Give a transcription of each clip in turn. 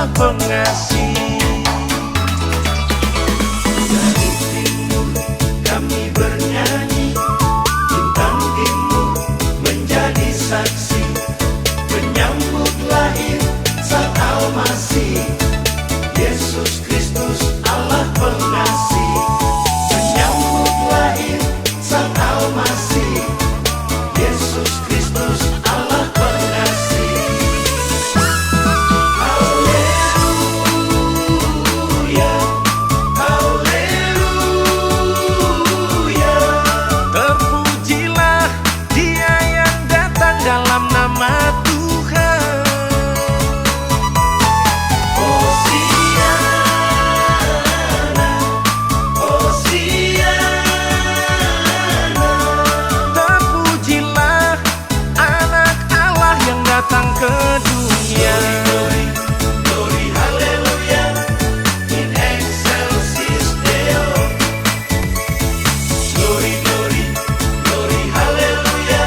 Allah pengasih. Dari timur kami bernyanyi, bintang timur menjadi saksi, menyambut lahir Sang Al-Masih, Yesus Kristus Allah pengasih. Menyambut lahir Sang Al-Masih, Yesus Kristus Allah pengasih. Haleluya, haleluya. Terpujilah Dia yang datang dalam nama Tuhan. Hosiana, Hosiana. Terpujilah Anak Allah yang datang ke dunia. Glory, glory, haleluya, in excelsis Deo. Glory, glory, glory, haleluya,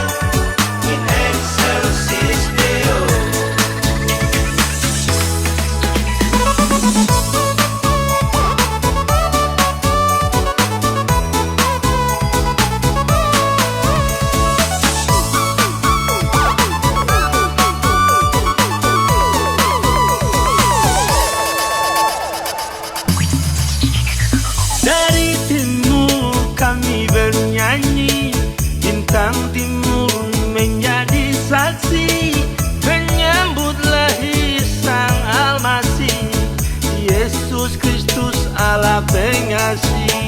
in excelsis Deo. Dari timur kami bernyanyi, bintang timur menjadi saksi, menyambut lahir Sang Al-Masih, Yesus Kristus Allah pengasih.